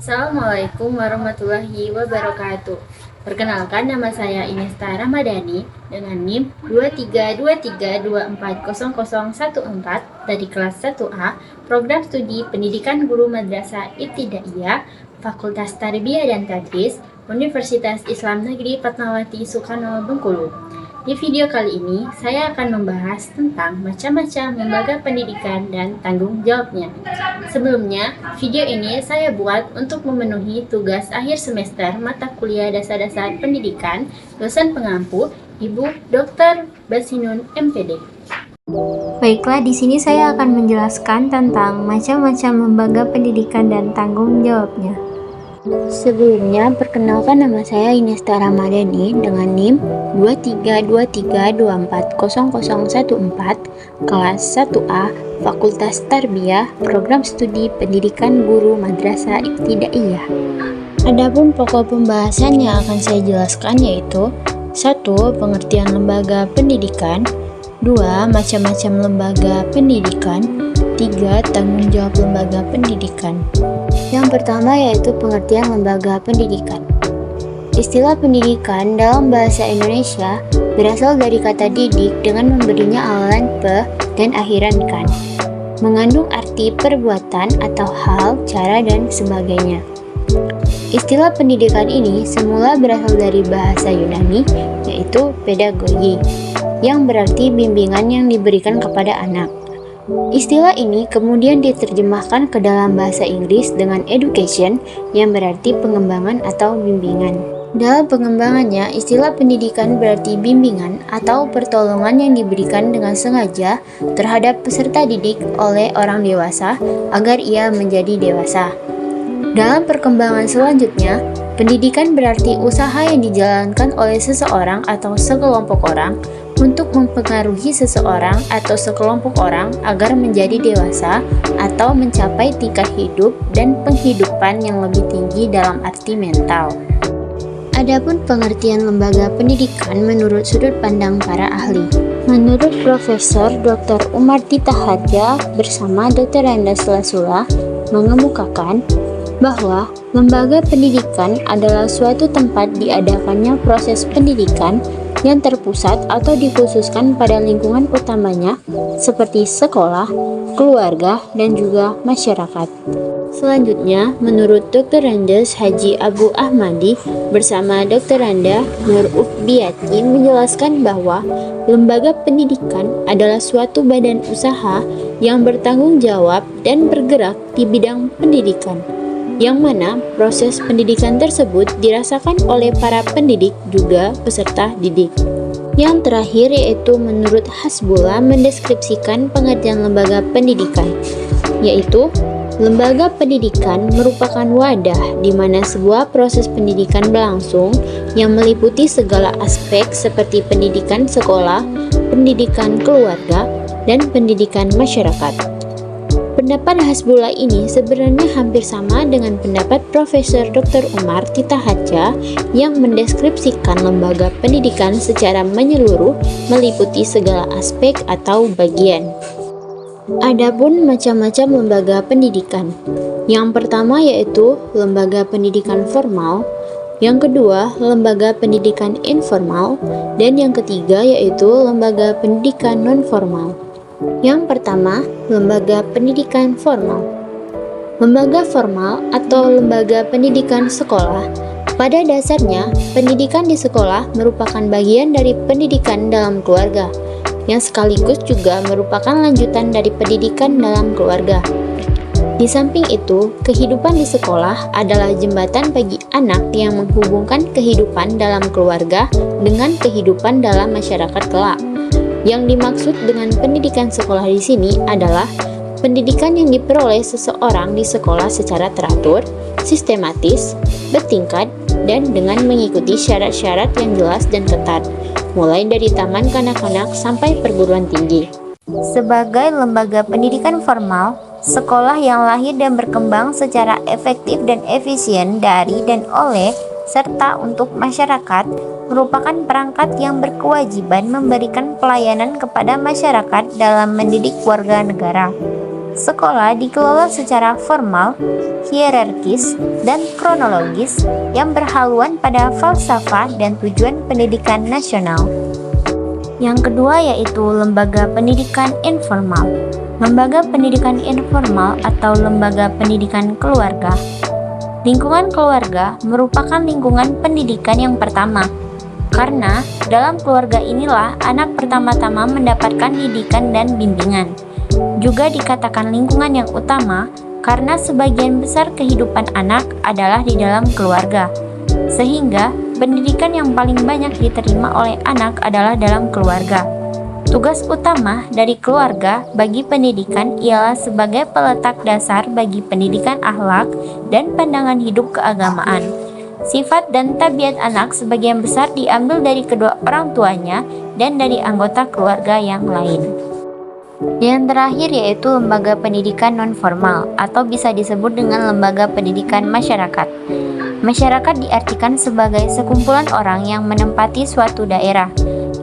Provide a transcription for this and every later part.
Assalamualaikum warahmatullahi wabarakatuh. Perkenalkan, nama saya Inesta Ramadhani dengan NIM 2323240014 dari kelas 1A, Program Studi Pendidikan Guru Madrasah Ibtidaiyah, Fakultas Tarbiyah dan Tadris, Universitas Islam Negeri Fatmawati Soekarno Bengkulu. Di video kali ini, saya akan membahas tentang macam-macam lembaga pendidikan dan tanggung jawabnya. Sebelumnya, video ini saya buat untuk memenuhi tugas akhir semester mata kuliah dasar-dasar pendidikan dosen pengampu Ibu Dr. Basinun MPD. Baiklah, di sini saya akan menjelaskan tentang macam-macam lembaga pendidikan dan tanggung jawabnya. Sebelumnya, perkenalkan, nama saya Inesta Ramadhani dengan NIM 2323240014 kelas 1A, Fakultas Tarbiyah, Program Studi Pendidikan Guru Madrasah Ibtidaiyah. Adapun pokok pembahasan yang akan saya jelaskan yaitu 1. Pengertian lembaga pendidikan, 2. Macam-macam lembaga pendidikan, 3. Tanggung jawab lembaga pendidikan. Yang pertama yaitu pengertian lembaga pendidikan. Istilah pendidikan dalam bahasa Indonesia berasal dari kata didik dengan memberinya awalan pe dan akhiran kan, mengandung arti perbuatan atau hal, cara, dan sebagainya. Istilah pendidikan ini semula berasal dari bahasa Yunani yaitu pedagogi, yang berarti bimbingan yang diberikan kepada anak. Istilah ini kemudian diterjemahkan ke dalam bahasa Inggris dengan education, yang berarti pengembangan atau bimbingan. Dalam pengembangannya, istilah pendidikan berarti bimbingan atau pertolongan yang diberikan dengan sengaja terhadap peserta didik oleh orang dewasa agar ia menjadi dewasa. Dalam perkembangan selanjutnya, pendidikan berarti usaha yang dijalankan oleh seseorang atau sekelompok orang untuk mempengaruhi seseorang atau sekelompok orang agar menjadi dewasa atau mencapai tingkat hidup dan penghidupan yang lebih tinggi dalam arti mental. Adapun pengertian lembaga pendidikan menurut sudut pandang para ahli. Menurut Profesor Dr. Umar Tita Hadja bersama Dr. Randa Selasula mengemukakan bahwa lembaga pendidikan adalah suatu tempat diadakannya proses pendidikan yang terpusat atau dikhususkan pada lingkungan utamanya seperti sekolah, keluarga, dan juga masyarakat. Selanjutnya, menurut Dr. Randes Haji Abu Ahmadi bersama Dr. Randa Nur Ufbiati menjelaskan bahwa lembaga pendidikan adalah suatu badan usaha yang bertanggung jawab dan bergerak di bidang pendidikan, yang mana proses pendidikan tersebut dirasakan oleh para pendidik juga peserta didik. Yang terakhir yaitu menurut Hasbullah mendeskripsikan pengertian lembaga pendidikan, yaitu lembaga pendidikan merupakan wadah di mana sebuah proses pendidikan berlangsung yang meliputi segala aspek seperti pendidikan sekolah, pendidikan keluarga, dan pendidikan masyarakat. Pendapat Hasbullah ini sebenarnya hampir sama dengan pendapat Profesor Dr. Umar Tita Hadja yang mendeskripsikan lembaga pendidikan secara menyeluruh meliputi segala aspek atau bagian. Adapun macam-macam lembaga pendidikan. Yang pertama yaitu lembaga pendidikan formal, yang kedua lembaga pendidikan informal, dan yang ketiga yaitu lembaga pendidikan non-formal. Yang pertama, lembaga pendidikan formal. Lembaga formal atau lembaga pendidikan sekolah. Pada dasarnya, pendidikan di sekolah merupakan bagian dari pendidikan dalam keluarga, yang sekaligus juga merupakan lanjutan dari pendidikan dalam keluarga. Di samping itu, kehidupan di sekolah adalah jembatan bagi anak yang menghubungkan kehidupan dalam keluarga dengan kehidupan dalam masyarakat kelak. Yang dimaksud dengan pendidikan sekolah di sini adalah pendidikan yang diperoleh seseorang di sekolah secara teratur, sistematis, bertingkat, dan dengan mengikuti syarat-syarat yang jelas dan ketat, mulai dari taman kanak-kanak sampai perguruan tinggi. Sebagai lembaga pendidikan formal, sekolah yang lahir dan berkembang secara efektif dan efisien dari dan oleh serta untuk masyarakat merupakan perangkat yang berkewajiban memberikan pelayanan kepada masyarakat dalam mendidik warga negara. Sekolah dikelola secara formal, hierarkis, dan kronologis yang berhaluan pada falsafah dan tujuan pendidikan nasional. Yang kedua yaitu lembaga pendidikan informal. Lembaga pendidikan informal atau lembaga pendidikan keluarga. Lingkungan keluarga merupakan lingkungan pendidikan yang pertama, karena dalam keluarga inilah anak pertama-tama mendapatkan didikan dan bimbingan. Juga dikatakan lingkungan yang utama karena sebagian besar kehidupan anak adalah di dalam keluarga, sehingga pendidikan yang paling banyak diterima oleh anak adalah dalam keluarga. Tugas utama dari keluarga bagi pendidikan ialah sebagai peletak dasar bagi pendidikan akhlak dan pandangan hidup keagamaan. Sifat dan tabiat anak sebagian besar diambil dari kedua orang tuanya dan dari anggota keluarga yang lain. Yang terakhir yaitu lembaga pendidikan non-formal atau bisa disebut dengan lembaga pendidikan masyarakat. Masyarakat diartikan sebagai sekumpulan orang yang menempati suatu daerah,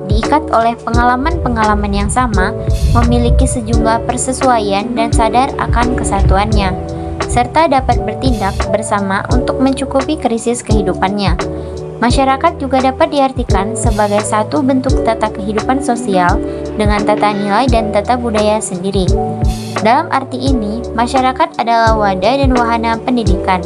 diikat oleh pengalaman-pengalaman yang sama, memiliki sejumlah persesuaian dan sadar akan kesatuannya, serta dapat bertindak bersama untuk mencukupi krisis kehidupannya. Masyarakat juga dapat diartikan sebagai satu bentuk tata kehidupan sosial dengan tata nilai dan tata budaya sendiri. Dalam arti ini, masyarakat adalah wadah dan wahana pendidikan,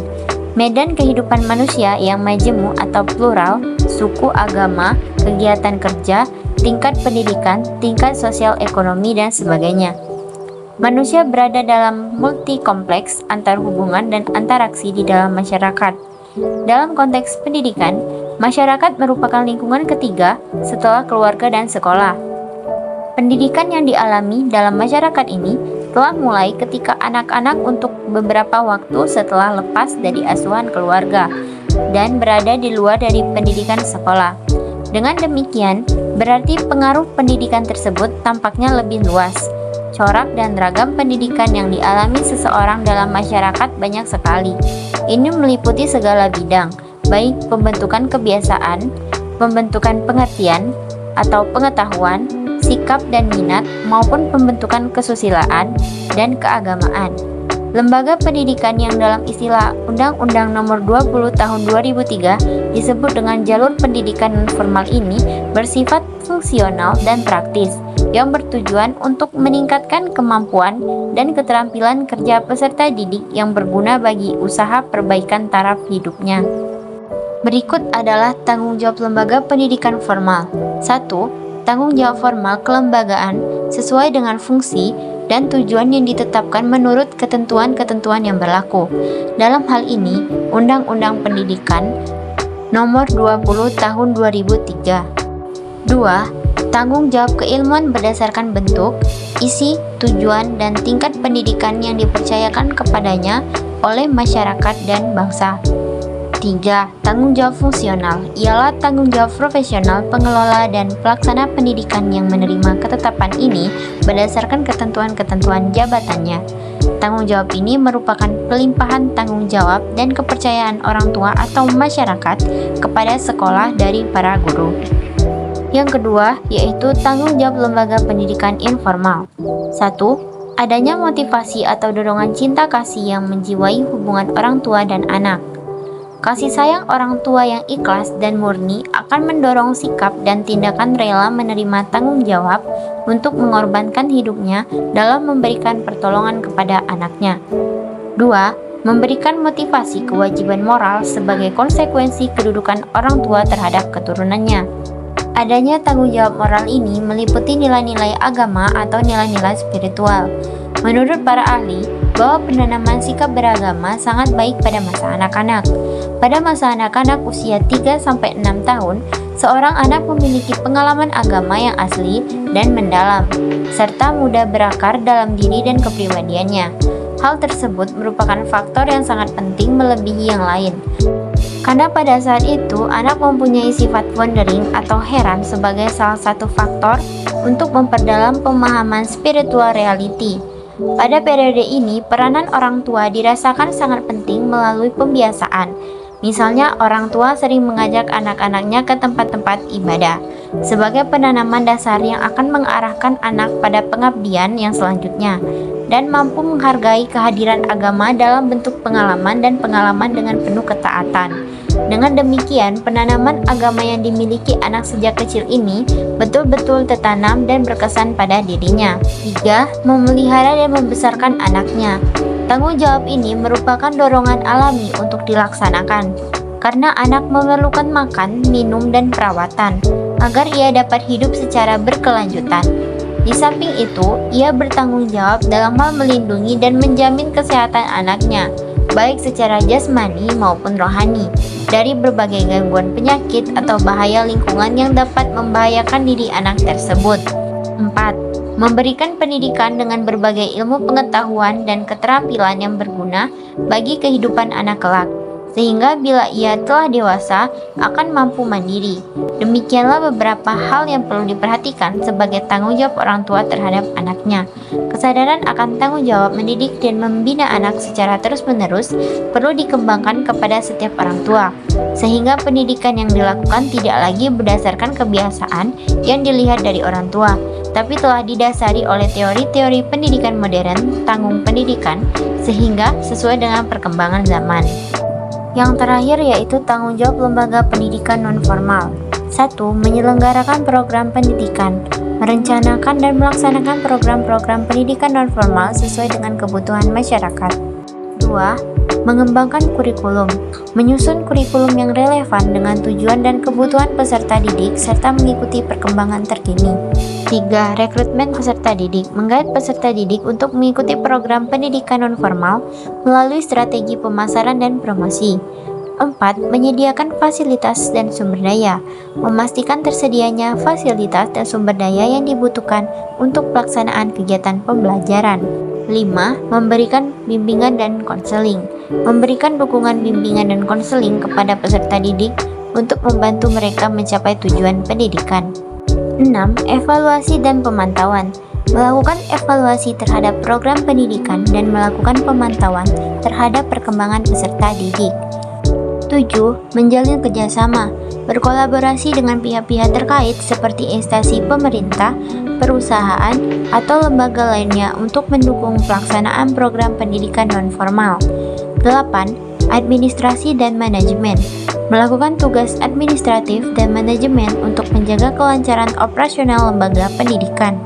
medan kehidupan manusia yang majemuk atau plural, suku, agama, kegiatan kerja, tingkat pendidikan, tingkat sosial ekonomi, dan sebagainya. Manusia berada dalam multi-kompleks antar hubungan dan antaraksi di dalam masyarakat. Dalam konteks pendidikan, masyarakat merupakan lingkungan ketiga setelah keluarga dan sekolah. Pendidikan yang dialami dalam masyarakat ini telah mulai ketika anak-anak untuk beberapa waktu setelah lepas dari asuhan keluarga dan berada di luar dari pendidikan sekolah. Dengan demikian, berarti pengaruh pendidikan tersebut tampaknya lebih luas. Corak dan ragam pendidikan yang dialami seseorang dalam masyarakat banyak sekali. Ini meliputi segala bidang, baik pembentukan kebiasaan, pembentukan pengertian atau pengetahuan, sikap dan minat, maupun pembentukan kesusilaan dan keagamaan. Lembaga pendidikan yang dalam istilah Undang-Undang Nomor 20 Tahun 2003 disebut dengan jalur pendidikan non-formal ini bersifat fungsional dan praktis, yang bertujuan untuk meningkatkan kemampuan dan keterampilan kerja peserta didik yang berguna bagi usaha perbaikan taraf hidupnya. Berikut adalah tanggung jawab lembaga pendidikan formal. 1. Tanggung jawab formal kelembagaan sesuai dengan fungsi dan tujuan yang ditetapkan menurut ketentuan-ketentuan yang berlaku. Dalam hal ini, Undang-Undang Pendidikan Nomor 20 Tahun 2003. 2. Tanggung jawab keilmuan berdasarkan bentuk, isi, tujuan, dan tingkat pendidikan yang dipercayakan kepadanya oleh masyarakat dan bangsa. 3. Tanggung jawab fungsional ialah tanggung jawab profesional pengelola dan pelaksana pendidikan yang menerima ketetapan ini berdasarkan ketentuan-ketentuan jabatannya. Tanggung jawab ini merupakan pelimpahan tanggung jawab dan kepercayaan orang tua atau masyarakat kepada sekolah dari para guru. Yang kedua, yaitu tanggung jawab lembaga pendidikan informal. 1. Adanya motivasi atau dorongan cinta kasih yang menjiwai hubungan orang tua dan anak. Kasih sayang orang tua yang ikhlas dan murni akan mendorong sikap dan tindakan rela menerima tanggung jawab untuk mengorbankan hidupnya dalam memberikan pertolongan kepada anaknya. 2. Memberikan motivasi kewajiban moral sebagai konsekuensi kedudukan orang tua terhadap keturunannya. Adanya tanggung jawab moral ini meliputi nilai-nilai agama atau nilai-nilai spiritual. Menurut para ahli, bahwa penanaman sikap beragama sangat baik pada masa anak-anak. Pada masa anak-anak usia 3-6 tahun, seorang anak memiliki pengalaman agama yang asli dan mendalam, serta mudah berakar dalam diri dan kepribadiannya. Hal tersebut merupakan faktor yang sangat penting melebihi yang lain. Karena pada saat itu, anak mempunyai sifat wondering atau heran sebagai salah satu faktor untuk memperdalam pemahaman spiritual reality. Pada periode ini, peranan orang tua dirasakan sangat penting melalui pembiasaan. Misalnya, orang tua sering mengajak anak-anaknya ke tempat-tempat ibadah, sebagai penanaman dasar yang akan mengarahkan anak pada pengabdian yang selanjutnya. dan mampu menghargai kehadiran agama dalam bentuk pengalaman dan pengalaman dengan penuh ketaatan. Dengan demikian, penanaman agama yang dimiliki anak sejak kecil ini betul-betul tertanam dan berkesan pada dirinya. 3. Memelihara dan membesarkan anaknya. Tanggung jawab ini merupakan dorongan alami untuk dilaksanakan, karena anak memerlukan makan, minum, dan perawatan agar ia dapat hidup secara berkelanjutan. Di samping itu, ia bertanggung jawab dalam hal melindungi dan menjamin kesehatan anaknya, baik secara jasmani maupun rohani, dari berbagai gangguan penyakit atau bahaya lingkungan yang dapat membahayakan diri anak tersebut. 4. Memberikan pendidikan dengan berbagai ilmu pengetahuan dan keterampilan yang berguna bagi kehidupan anak kelak, sehingga bila ia telah dewasa akan mampu mandiri. Demikianlah beberapa hal yang perlu diperhatikan sebagai tanggung jawab orang tua terhadap anaknya. Kesadaran akan tanggung jawab mendidik dan membina anak secara terus-menerus perlu dikembangkan kepada setiap orang tua, sehingga pendidikan yang dilakukan tidak lagi berdasarkan kebiasaan yang dilihat dari orang tua, tapi telah didasari oleh teori-teori pendidikan modern, tanggung pendidikan, sehingga sesuai dengan perkembangan zaman. Yang terakhir yaitu tanggung jawab lembaga pendidikan non-formal. 1. Menyelenggarakan program pendidikan, merencanakan dan melaksanakan program-program pendidikan non-formal sesuai dengan kebutuhan masyarakat. 2. Mengembangkan kurikulum, menyusun kurikulum yang relevan dengan tujuan dan kebutuhan peserta didik serta mengikuti perkembangan terkini. 3. Rekrutmen peserta didik, menggait peserta didik untuk mengikuti program pendidikan non-formal melalui strategi pemasaran dan promosi. 4. Menyediakan fasilitas dan sumber daya, memastikan tersedianya fasilitas dan sumber daya yang dibutuhkan untuk pelaksanaan kegiatan pembelajaran. 5. Memberikan bimbingan dan konseling, memberikan dukungan bimbingan dan konseling kepada peserta didik untuk membantu mereka mencapai tujuan pendidikan. 6. Evaluasi dan pemantauan, melakukan evaluasi terhadap program pendidikan dan melakukan pemantauan terhadap perkembangan peserta didik. 7. Menjalin kerjasama, berkolaborasi dengan pihak-pihak terkait seperti instansi pemerintah, perusahaan, atau lembaga lainnya untuk mendukung pelaksanaan program pendidikan non-formal. 8. Administrasi dan manajemen, melakukan tugas administratif dan manajemen untuk menjaga kelancaran operasional lembaga pendidikan.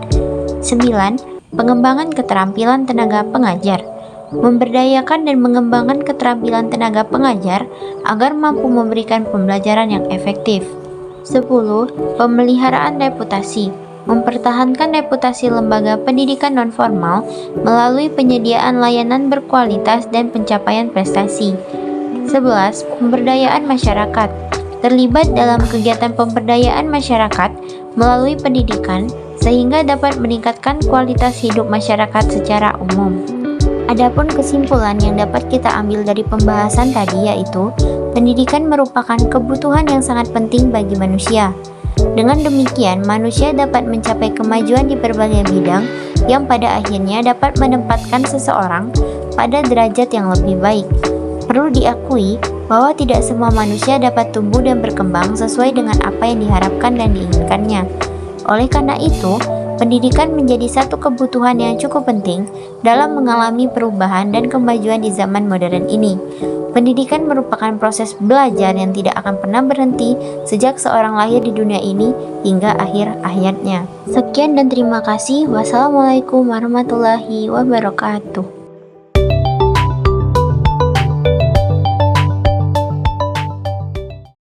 9. Pengembangan keterampilan tenaga pengajar, memberdayakan dan mengembangkan keterampilan tenaga pengajar agar mampu memberikan pembelajaran yang efektif. 10. Pemeliharaan reputasi, mempertahankan reputasi lembaga pendidikan non-formal melalui penyediaan layanan berkualitas dan pencapaian prestasi. 11. Pemberdayaan masyarakat, terlibat dalam kegiatan pemberdayaan masyarakat melalui pendidikan sehingga dapat meningkatkan kualitas hidup masyarakat secara umum. Adapun kesimpulan yang dapat kita ambil dari pembahasan tadi yaitu pendidikan merupakan kebutuhan yang sangat penting bagi manusia. Dengan demikian, manusia dapat mencapai kemajuan di berbagai bidang yang pada akhirnya dapat menempatkan seseorang pada derajat yang lebih baik. Perlu diakui bahwa tidak semua manusia dapat tumbuh dan berkembang sesuai dengan apa yang diharapkan dan diinginkannya. Oleh karena itu, pendidikan menjadi satu kebutuhan yang cukup penting dalam mengalami perubahan dan kemajuan di zaman modern ini. Pendidikan merupakan proses belajar yang tidak akan pernah berhenti sejak seorang lahir di dunia ini hingga akhir hayatnya. Sekian dan terima kasih. Wassalamualaikum warahmatullahi wabarakatuh.